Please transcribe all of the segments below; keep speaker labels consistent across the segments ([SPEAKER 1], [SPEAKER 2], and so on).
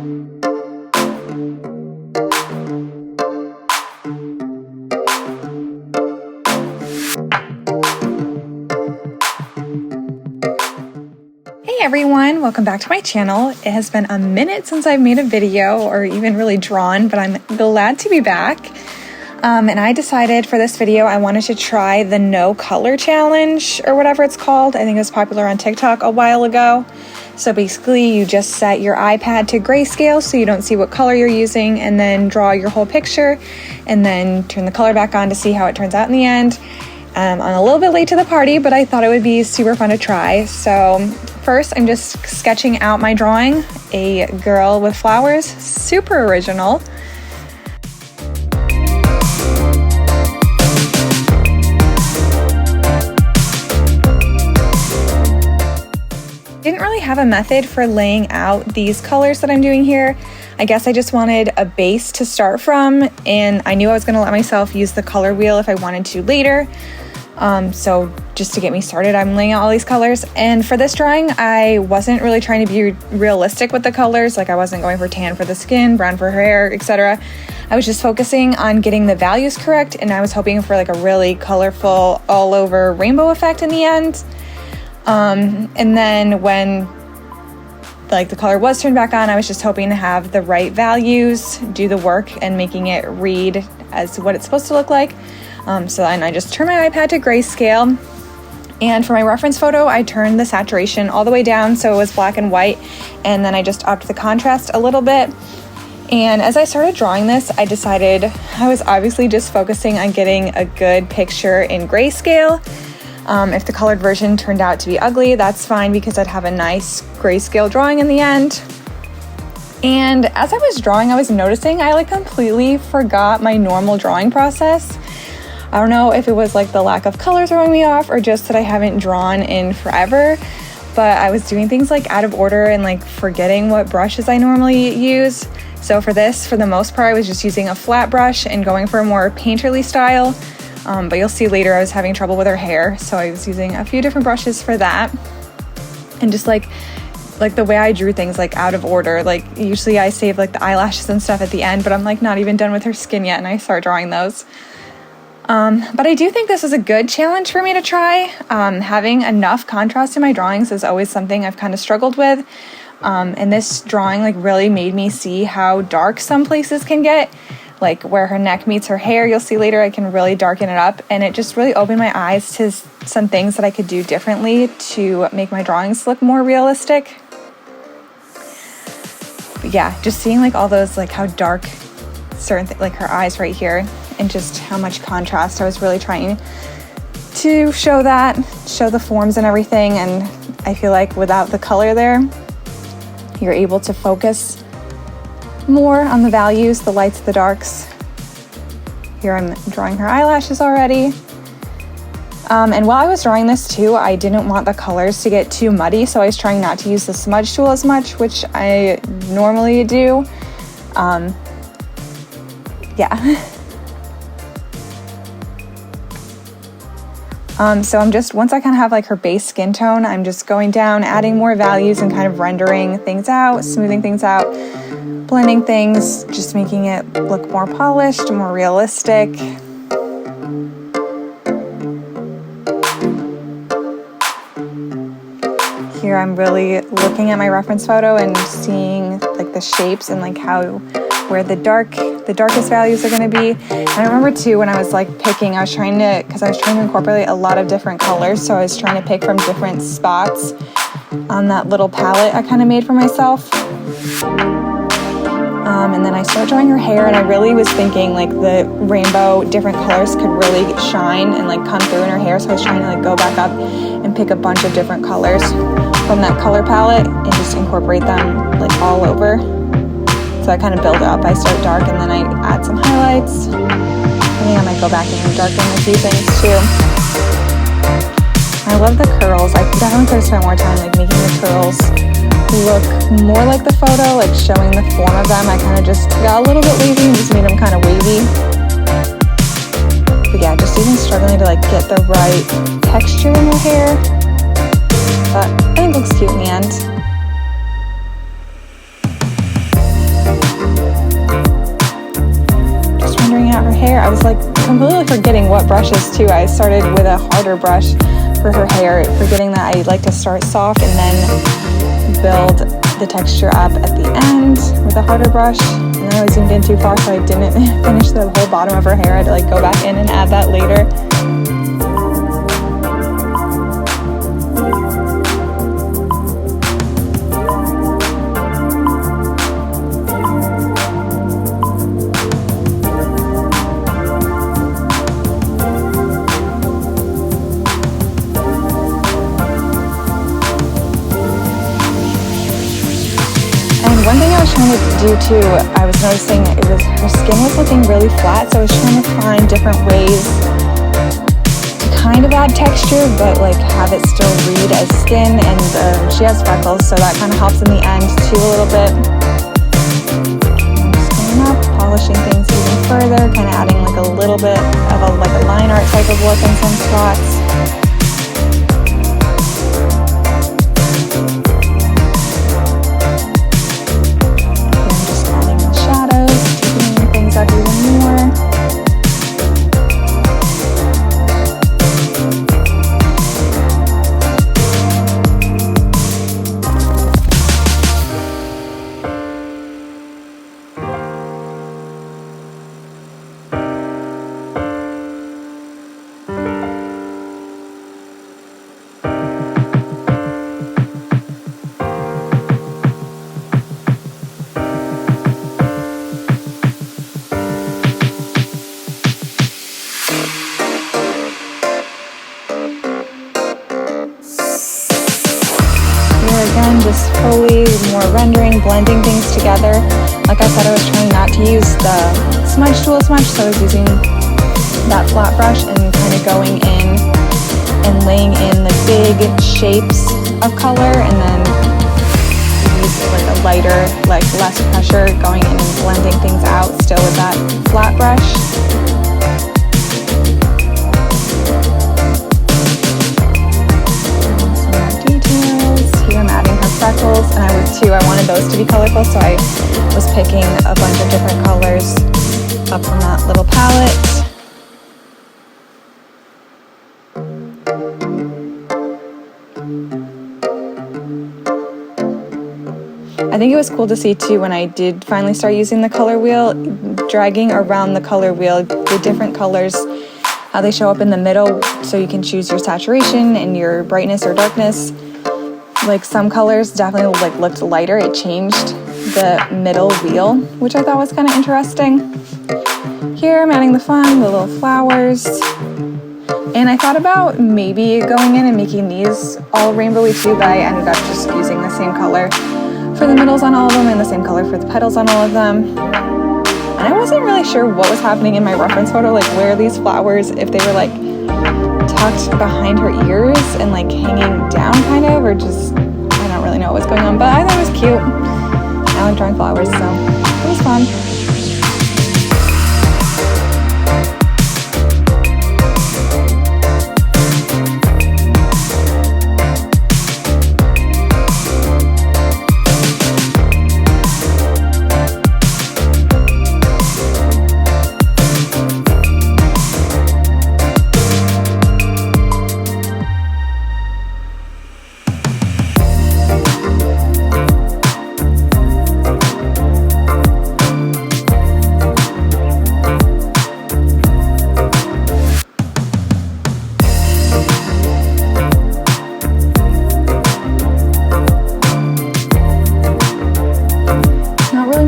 [SPEAKER 1] Hey everyone, welcome back to my channel. It has been a minute since I've made a video or even really drawn, but I'm glad to be back. And I decided for this video I wanted to try the no color challenge or whatever it's called. I think it was popular on TikTok a while ago. So basically you just set your iPad to grayscale so you don't see what color you're using, and then draw your whole picture and then turn the color back on to see how it turns out in the end. I'm a little bit late to the party, but I thought it would be super fun to try. So first, I'm just sketching out my drawing, a girl with flowers, super original. Didn't really have a method for laying out these colors that I'm doing here. I guess I just wanted a base to start from, and I knew I was going to let myself use the color wheel if I wanted to later. So just to get me started, I'm laying out all these colors. And for this drawing, I wasn't really trying to be realistic with the colors. Like I wasn't going for tan for the skin, brown for her hair, etc. I was just focusing on getting the values correct, and I was hoping for like a really colorful all over rainbow effect in the end. And then when like the color was turned back on, I was just hoping to have the right values, do the work, and making it read as what it's supposed to look like. So then I just turned my iPad to grayscale, and for my reference photo I turned the saturation all the way down so it was black and white, and then I just upped the contrast a little bit. And as I started drawing this, I decided I was obviously just focusing on getting a good picture in grayscale. If the colored version turned out to be ugly, that's fine because I'd have a nice grayscale drawing in the end. And as I was drawing, I was noticing I like completely forgot my normal drawing process. I don't know if it was like the lack of color throwing me off or just that I haven't drawn in forever, but I was doing things like out of order and like forgetting what brushes I normally use. So for this, for the most part, I was just using a flat brush and going for a more painterly style. But you'll see later I was having trouble with her hair, so I was using a few different brushes for that. And just like the way I drew things like out of order, like usually I save like the eyelashes and stuff at the end, but I'm like not even done with her skin yet and I start drawing those. But I do think this is a good challenge for me to try. Having enough contrast in my drawings is always something I've kind of struggled with. And this drawing like really made me see how dark some places can get. Like where her neck meets her hair, you'll see later I can really darken it up, and it just really opened my eyes to some things that I could do differently to make my drawings look more realistic. But yeah, just seeing like all those, like how dark certain like her eyes right here, and just how much contrast, I was really trying to show the forms and everything. And I feel like without the color there, you're able to focus more on the values, the lights, the darks. Here I'm drawing her eyelashes already. And while I was drawing this too, I didn't want the colors to get too muddy, so I was trying not to use the smudge tool as much, which I normally do. So I'm just, once I kind of have like her base skin tone, I'm just going down, adding more values and kind of rendering things out, smoothing things out, blending things, just making it look more polished, more realistic. Here I'm really looking at my reference photo and seeing like the shapes and like where the darkest values are going to be. And I remember too, when I was like picking, I was trying to incorporate a lot of different colors, so I was trying to pick from different spots on that little palette I kind of made for myself. And then I started drawing her hair, and I really was thinking like the rainbow, different colors could really shine and like come through in her hair, so I was trying to like go back up and pick a bunch of different colors from that color palette and just incorporate them like all over. So I kind of build it up. I start dark and then I add some highlights. And I might go back and darken a few things too. I love the curls. I definitely could have spent more time like making the curls look more like the photo, like showing the form of them. I kind of just got a little bit lazy and just made them kind of wavy. But yeah, just even struggling to like get the right texture in her hair. But I think it looks cute in the end. I was like completely forgetting what brushes too. I started with a harder brush for her hair, forgetting that I like to start soft and then build the texture up at the end with a harder brush. And then I was zoomed in too far, so I didn't finish the whole bottom of her hair. I had to like go back in and add that later. One thing I was trying to do too, I was noticing her skin was looking really flat, so I was trying to find different ways to kind of add texture, but like have it still read as skin. And she has freckles, so that kind of helps in the end too a little bit. I'm just going up, polishing things even further, kind of adding like a little bit of a line art type of look in some spots. Again, just fully more rendering, blending things together. Like I said, I was trying not to use the smudge tool as much, so I was using that flat brush and kind of going in and laying in the big shapes of color, and then use like a lighter, like less pressure, going in and blending things out still with that flat brush. Freckles, and I wanted those to be colorful, so I was picking a bunch of different colors up from that little palette. I think it was cool to see too when I did finally start using the color wheel, dragging around the color wheel, the different colors, how they show up in the middle, so you can choose your saturation and your brightness or darkness. Like some colors definitely looked lighter. It changed the middle wheel, which I thought was kind of interesting. Here I'm adding the little flowers. And I thought about maybe going in and making these all rainbowy too, but I ended up just using the same color for the middles on all of them and the same color for the petals on all of them. And I wasn't really sure what was happening in my reference photo, like where these flowers, if they were like tucked behind her ears and like hanging down kind of, or just, I don't really know what was going on, but I thought it was cute. I like drawing flowers, so it was fun.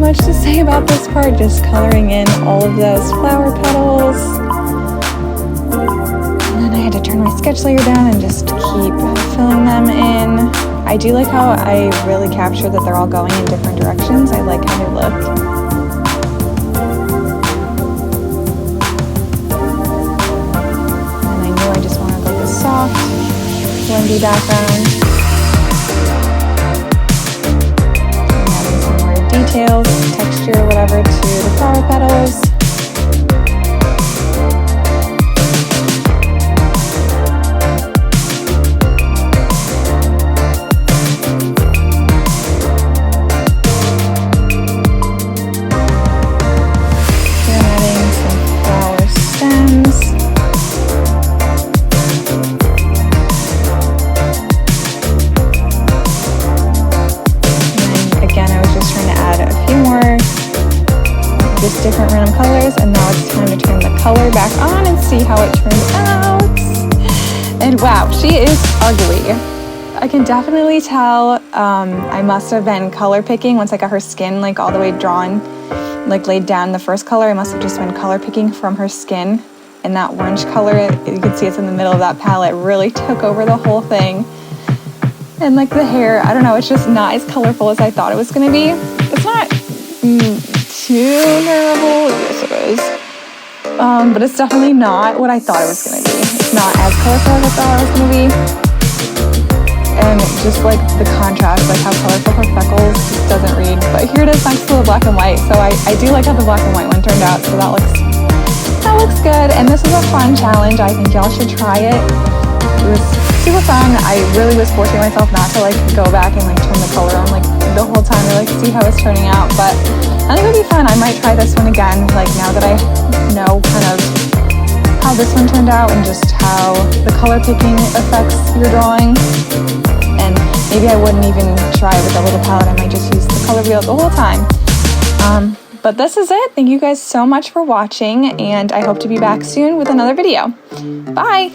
[SPEAKER 1] Much to say about this part, just coloring in all of those flower petals. And then I had to turn my sketch layer down and just keep filling them in. I do like how I really capture that they're all going in different directions. I like how they look. And I knew I just wanted like a soft, blendy background. Details, texture, whatever, to the flower petals. Here I'm adding some flowers different random colors, and now it's time to turn the color back on and see how it turns out. And wow, she is ugly. I can definitely tell I must have been color picking once I got her skin like all the way drawn, like laid down the first color. I must have just been color picking from her skin, and that orange color, you can see it's in the middle of that palette, really took over the whole thing. And like the hair, I don't know, it's just not as colorful as I thought it was gonna be. It's not too terrible, yes it is, but it's definitely not what I thought it was gonna be. It's not as colorful as I thought it was gonna be. And just like the contrast, like how colorful her freckles just doesn't read. But here it is next to the black and white. So I do like how the black and white one turned out. So that looks good. And this is a fun challenge. I think y'all should try it. It was super fun. I really was forcing myself not to like go back and like turn the color on like the whole time to like see how it's turning out. But I think it'll be fun. I might try this one again, like now that I know kind of how this one turned out and just how the color picking affects your drawing. And maybe I wouldn't even try with a little palette. I might just use the color wheel the whole time. But this is it. Thank you guys so much for watching, and I hope to be back soon with another video. Bye!